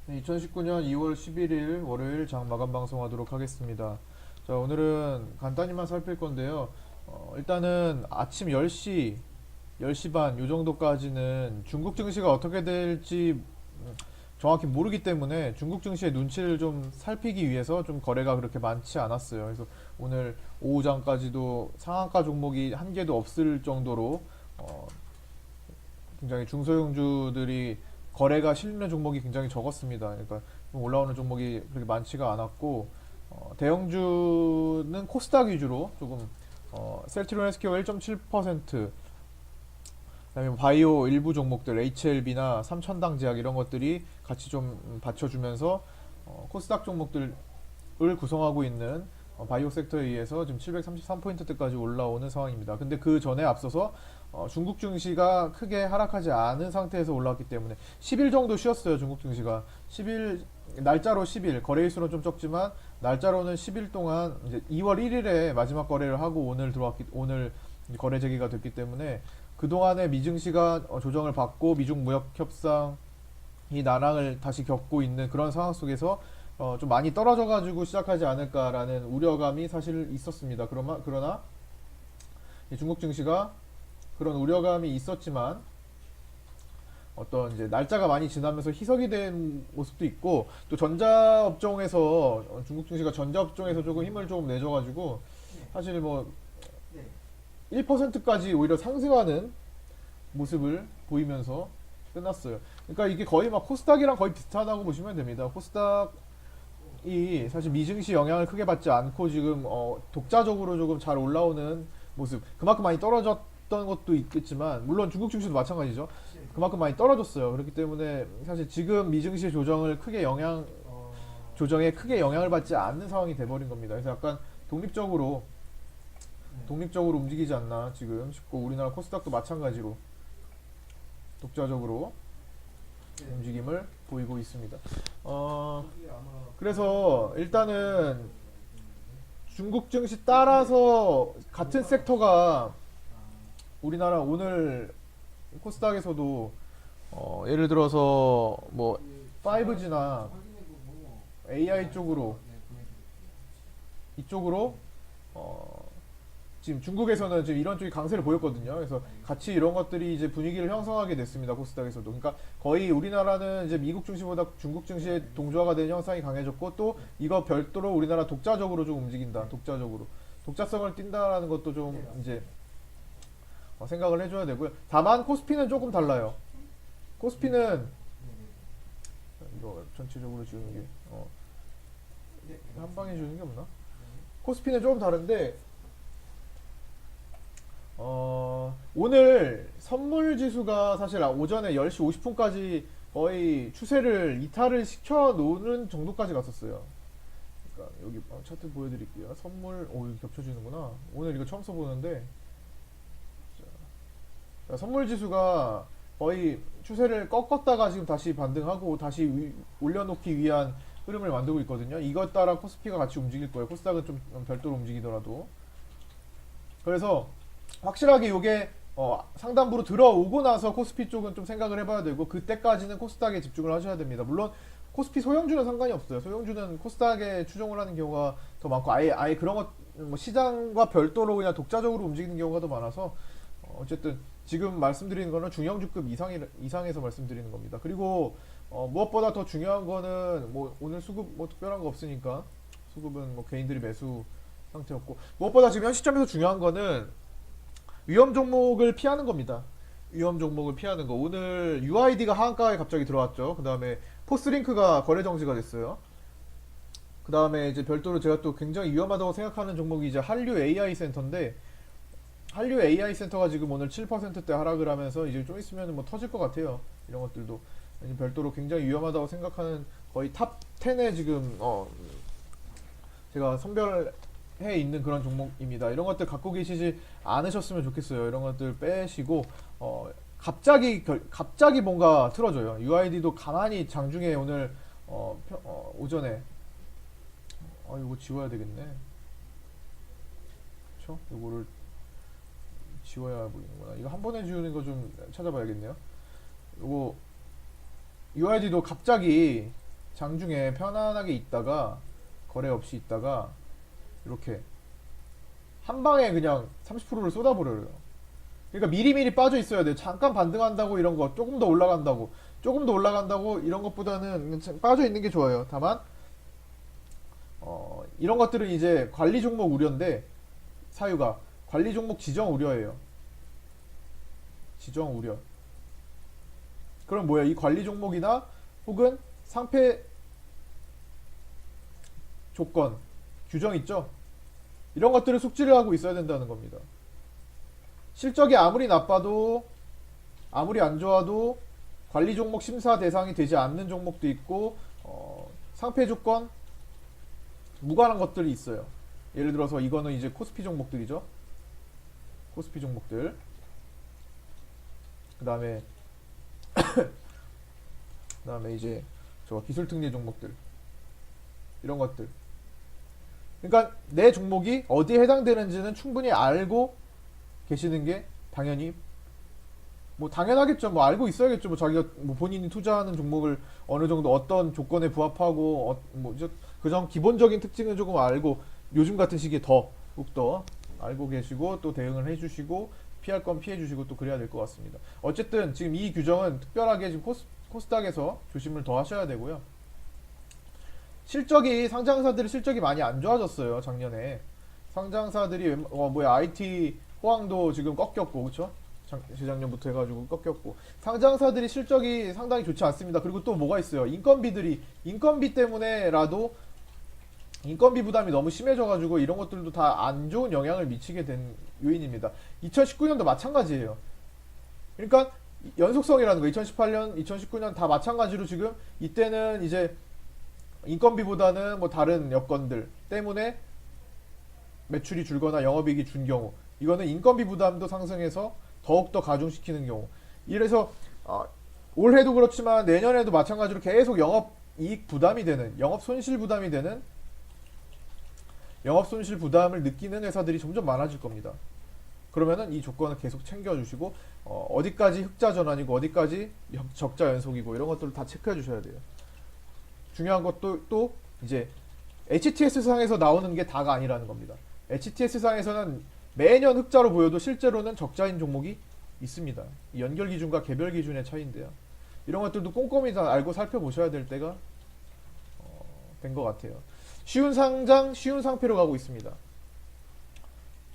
네, 2019년 2월 11일 월요일 장 마감 방송하도록 하겠습니다. 자, 오늘은 간단히만 살필 건데요. 일단은 아침 10시, 10시 반, 요 정도까지는 중국 증시가 어떻게 될지 정확히 모르기 때문에 중국 증시의 눈치를 좀 살피기 위해서 좀 거래가 그렇게 많지 않았어요. 그래서 오늘 오후장까지도 상한가 종목이 한 개도 없을 정도로 어, 굉장히 중소형주들이 거래가 실리는 종목이 굉장히 적었습니다. 그러니까 올라오는 종목이 그렇게 많지가 않았고 대형주는 코스닥 위주로 조금 셀트리온 헬스케어 1.7%, 그다음에 바이오 일부 종목들 HLB나 삼천당제약 이런 것들이 같이 좀 받쳐주면서 코스닥 종목들을 구성하고 있는 바이오 섹터에 의해서 지금 733포인트대까지 올라오는 상황입니다. 근데 그 전에 앞서서 중국 증시가 크게 하락하지 않은 상태에서 올라왔기 때문에 10일 정도 쉬었어요. 중국 증시가 10일 날짜로 10일, 거래일수는 좀 적지만 날짜로는 10일 동안 이제 2월 1일에 마지막 거래를 하고 오늘 거래 재개가 됐기 때문에 그동안에 미증시가 조정을 받고 미중 무역 협상이 난항을 다시 겪고 있는 그런 상황 속에서 좀 많이 떨어져가지고 시작하지 않을까라는 우려감이 사실 있었습니다. 그러나 중국 증시가 그런 우려감이 있었지만 어떤 이제 날짜가 많이 지나면서 희석이 된 모습도 있고, 또 전자업종에서 중국 증시가 전자업종에서 조금 힘을 좀 내줘가지고 사실 뭐 1%까지 오히려 상승하는 모습을 보이면서 끝났어요. 그러니까 이게 거의 막 코스닥이랑 거의 비슷하다고 보시면 됩니다. 코스닥이 사실 미증시 영향을 크게 받지 않고 지금 독자적으로 조금 잘 올라오는 모습. 그만큼 많이 떨어졌던 것도 있겠지만 물론 중국 증시도 마찬가지죠. 그만큼 많이 떨어졌어요. 그렇기 때문에 사실 지금 미증시 조정에 크게 영향을 받지 않는 상황이 돼버린 겁니다. 그래서 약간 독립적으로 독립적으로 움직이지 않나 지금 싶고, 우리나라 코스닥도 마찬가지로 독자적으로 움직임을 보이고 있습니다. 그래서 일단은 중국 증시 따라서 같은 섹터가 우리나라 오늘 코스닥에서도 예를 들어서 뭐 5G나 AI 쪽으로 이쪽으로 지금 중국에서는 지금 이런 쪽이 강세를 보였거든요. 그래서 같이 이런 것들이 이제 분위기를 형성하게 됐습니다. 코스닥에서도. 그러니까 거의 우리나라는 이제 미국 증시보다 중국 증시의 동조화가 된 형상이 강해졌고, 또 이거 별도로 우리나라 독자적으로 좀 움직인다. 독자적으로. 독자성을 띈다라는 것도 좀 이제 생각을 해줘야 되고요. 다만 코스피는 조금 달라요. 코스피는 이거 전체적으로 지우는 게 한 방에 지우는 게 없나? 코스피는 조금 다른데 오늘 선물 지수가 사실 오전에 10시 50분까지 거의 추세를 이탈을 시켜 놓는 정도까지 갔었어요. 그러니까 여기 차트 보여드릴게요. 선물, 이거 겹쳐지는구나. 오늘 이거 처음 써보는데, 자, 선물 지수가 거의 추세를 꺾었다가 지금 다시 반등하고 다시 올려놓기 위한 흐름을 만들고 있거든요. 이것 따라 코스피가 같이 움직일 거예요. 코스닥은 좀 별도로 움직이더라도. 그래서 확실하게 이게 상단부로 들어오고 나서 코스피 쪽은 좀 생각을 해봐야 되고, 그때까지는 코스닥에 집중을 하셔야 됩니다. 물론 코스피 소형주는 상관이 없어요. 소형주는 코스닥에 추종을 하는 경우가 더 많고, 아예 그런 뭐 시장과 별도로 그냥 독자적으로 움직이는 경우가 더 많아서 어쨌든 지금 말씀드리는 거는 중형주급 이상에서 말씀드리는 겁니다. 그리고 무엇보다 더 중요한 거는 뭐 오늘 수급 뭐 특별한 거 없으니까 수급은 뭐 개인들이 매수 상태였고, 무엇보다 지금 현 시점에서 중요한 거는 위험 종목을 피하는 겁니다. 위험 종목을 피하는 거. 오늘 UID가 하한가에 갑자기 들어왔죠. 그 다음에 포스링크가 거래 정지가 됐어요. 그 다음에 이제 별도로 제가 또 굉장히 위험하다고 생각하는 종목이 이제 한류 AI 센터인데, 한류 AI 센터가 지금 오늘 7%대 하락을 하면서 이제 좀 있으면 뭐 터질 것 같아요. 이런 것들도 별도로 굉장히 위험하다고 생각하는 거의 탑 10에 지금 제가 선별해 있는 그런 종목입니다. 이런 것들 갖고 계시지 않으셨으면 좋겠어요. 이런 것들 빼시고 갑자기 뭔가 틀어져요. UID도 가만히 장중에 오늘 오전에 이거 지워야 되겠네. 그쵸? 이거를 지워야 보이는구나. 이거 한 번에 지우는 거 좀 찾아봐야겠네요. 이거 UID도 갑자기 장중에 편안하게 있다가 거래 없이 있다가 이렇게 한 방에 그냥 30%를 쏟아버려요. 그러니까 미리미리 빠져 있어야 돼요. 잠깐 반등한다고 이런 거 조금 더 올라간다고 이런 것보다는 빠져 있는 게 좋아요. 다만 이런 것들은 이제 관리 종목 우려인데 사유가 관리 종목 지정 우려예요. 지정 우려. 그럼 뭐야? 이 관리 종목이나 혹은 상패 조건 규정 있죠? 이런 것들을 숙지를 하고 있어야 된다는 겁니다. 실적이 아무리 나빠도 아무리 안 좋아도 관리 종목 심사 대상이 되지 않는 종목도 있고 상패 조건 무관한 것들이 있어요. 예를 들어서 이거는 이제 코스피 종목들이죠. 코스피 종목들. 그다음에 이제 저 기술 특례 종목들 이런 것들. 그러니까 내 종목이 어디에 해당되는지는 충분히 알고 계시는 게 당연히 뭐 당연하겠죠. 뭐 알고 있어야겠죠. 뭐 자기가 뭐 본인이 투자하는 종목을 어느 정도 어떤 조건에 부합하고 뭐 그전 기본적인 특징은 조금 알고 요즘 같은 시기에 더욱더 알고 계시고 또 대응을 해주시고 피할 건 피해 주시고 또 그래야 될 것 같습니다. 어쨌든 지금 이 규정은 특별하게 지금 코스닥에서 조심을 더 하셔야 되고요. 상장사들이 실적이 많이 안 좋아졌어요. 작년에 상장사들이 IT 호황도 지금 꺾였고 그쵸? 재작년부터 해가지고 꺾였고 상장사들이 실적이 상당히 좋지 않습니다. 그리고 또 뭐가 있어요? 인건비 때문에라도 인건비 부담이 너무 심해져가지고 이런 것들도 다 안 좋은 영향을 미치게 된 요인입니다. 2019년도 마찬가지예요. 그러니까 연속성이라는 거 2018년, 2019년 다 마찬가지로 지금 이때는 이제 인건비보다는 뭐 다른 여건들 때문에 매출이 줄거나 영업이익이 준 경우 이거는 인건비 부담도 상승해서 더욱더 가중시키는 경우 이래서 올해도 그렇지만 내년에도 마찬가지로 계속 영업이익 부담이 되는 영업손실 부담을 느끼는 회사들이 점점 많아질 겁니다. 그러면은 이 조건을 계속 챙겨주시고 어디까지 흑자 전환이고 어디까지 적자 연속이고 이런 것들을 다 체크해 주셔야 돼요. 중요한 것도 또 이제 HTS 상에서 나오는 게 다가 아니라는 겁니다. HTS 상에서는 매년 흑자로 보여도 실제로는 적자인 종목이 있습니다. 연결 기준과 개별 기준의 차이인데요. 이런 것들도 꼼꼼히 다 알고 살펴보셔야 될 때가 된 것 같아요. 쉬운 상장, 쉬운 상패로 가고 있습니다.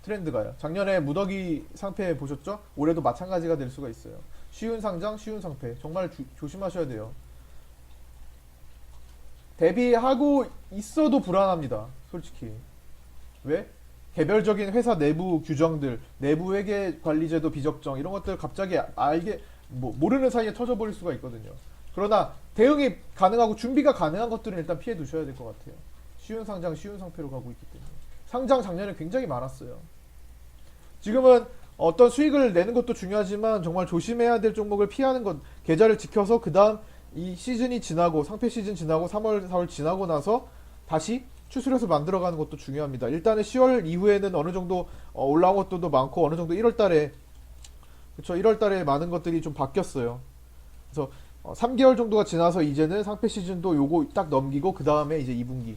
트렌드가요. 작년에 무더기 상패 보셨죠? 올해도 마찬가지가 될 수가 있어요. 쉬운 상장, 쉬운 상패. 정말 조심하셔야 돼요. 대비하고 있어도 불안합니다. 솔직히. 왜? 개별적인 회사 내부 규정들, 내부 회계 관리제도 비적정 이런 것들 갑자기 모르는 사이에 터져버릴 수가 있거든요. 그러나 대응이 가능하고 준비가 가능한 것들은 일단 피해 두셔야 될 것 같아요. 쉬운 상장, 쉬운 상패로 가고 있기 때문에. 상장 작년에 굉장히 많았어요. 지금은 어떤 수익을 내는 것도 중요하지만 정말 조심해야 될 종목을 피하는 것, 계좌를 지켜서 그 다음 이 시즌이 지나고 상패 시즌 지나고 3월, 4월 지나고 나서 다시 추스려서 만들어가는 것도 중요합니다. 일단은 10월 이후에는 어느 정도 올라온 것들도 많고 어느 정도 1월달에 그쵸 1월달에 많은 것들이 좀 바뀌었어요. 그래서 3개월 정도가 지나서 이제는 상패 시즌도 요거 딱 넘기고 그 다음에 이제 2분기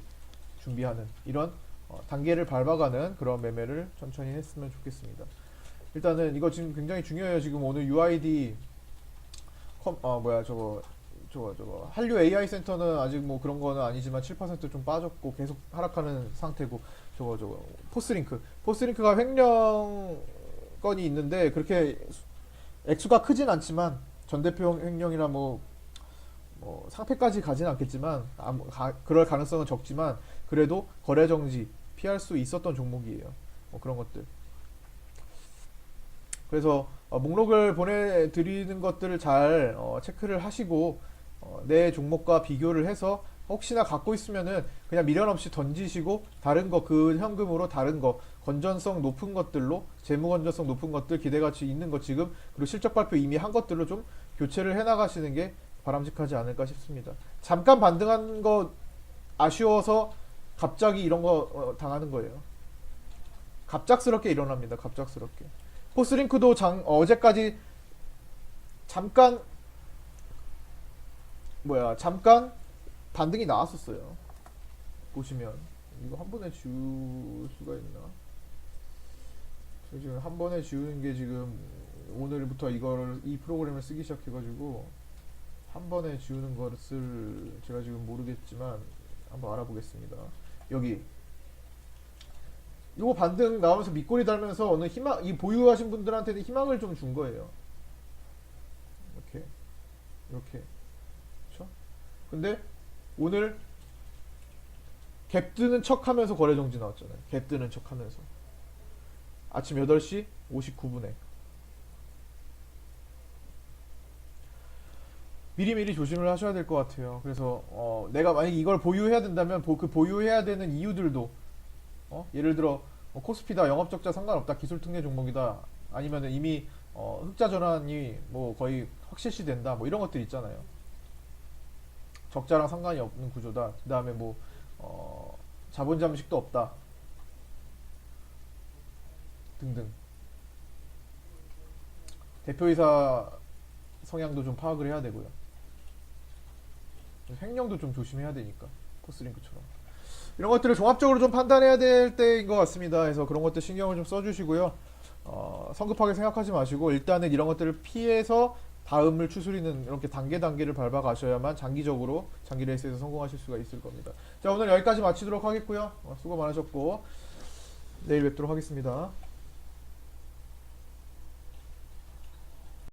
준비하는 이런 단계를 밟아가는 그런 매매를 천천히 했으면 좋겠습니다. 일단은 이거 지금 굉장히 중요해요. 지금 오늘 UID 저거 한류 AI 센터는 아직 뭐 그런 거는 아니지만 7% 좀 빠졌고 계속 하락하는 상태고 저거 포스링크가 횡령 건이 있는데 그렇게 액수가 크진 않지만 전 대표 횡령이라 뭐 상패까지 가진 않겠지만 그럴 가능성은 적지만 그래도 거래 정지 피할 수 있었던 종목이에요. 그런 것들. 그래서 목록을 보내드리는 것들을 잘 체크를 하시고 내 종목과 비교를 해서 혹시나 갖고 있으면은 그냥 미련 없이 던지시고 다른 거 그 현금으로 다른 거 건전성 높은 것들로 재무 건전성 높은 것들 기대가치 있는 것 지금 그리고 실적 발표 이미 한 것들로 좀 교체를 해나가시는 게 바람직하지 않을까 싶습니다. 잠깐 반등한 거 아쉬워서 갑자기 이런 거 당하는 거예요. 갑작스럽게 일어납니다. 갑작스럽게. 포스링크도 어제까지 잠깐 반등이 나왔었어요. 보시면 이거 한 번에 지울 수가 있나? 저 지금 한 번에 지우는 게 지금 오늘부터 이 프로그램을 쓰기 시작해가지고 한 번에 지우는 것을 제가 지금 모르겠지만 한번 알아보겠습니다. 여기 요거 반등 나오면서 밑꼬리 달면서 어느 희망, 이 보유하신 분들한테는 희망을 좀 준 거예요. 이렇게 그렇죠? 근데 오늘 갭 뜨는 척 하면서 거래 정지 나왔잖아요. 갭 뜨는 척 하면서 아침 8시 59분에 미리미리 조심을 하셔야 될 것 같아요. 그래서 내가 만약에 이걸 보유해야 된다면 그 보유해야 되는 이유들도 예를 들어 코스피다, 영업적자 상관없다, 기술특례 종목이다, 아니면 이미 흑자 전환이 뭐 거의 확실시 된다, 뭐 이런 것들 있잖아요. 적자랑 상관이 없는 구조다. 그 다음에 뭐 자본 잠식도 없다 등등. 대표이사 성향도 좀 파악을 해야 되고요. 횡령도 좀 조심해야 되니까, 포스링크처럼 이런 것들을 종합적으로 좀 판단해야 될 때인 것 같습니다. 그래서 그런 것들 신경을 좀 써주시고요. 성급하게 생각하지 마시고 일단은 이런 것들을 피해서 다음을 추스리는 이렇게 단계를 밟아 가셔야만 장기 레이스에서 성공하실 수가 있을 겁니다. 자, 오늘 여기까지 마치도록 하겠고요. 수고 많으셨고 내일 뵙도록 하겠습니다.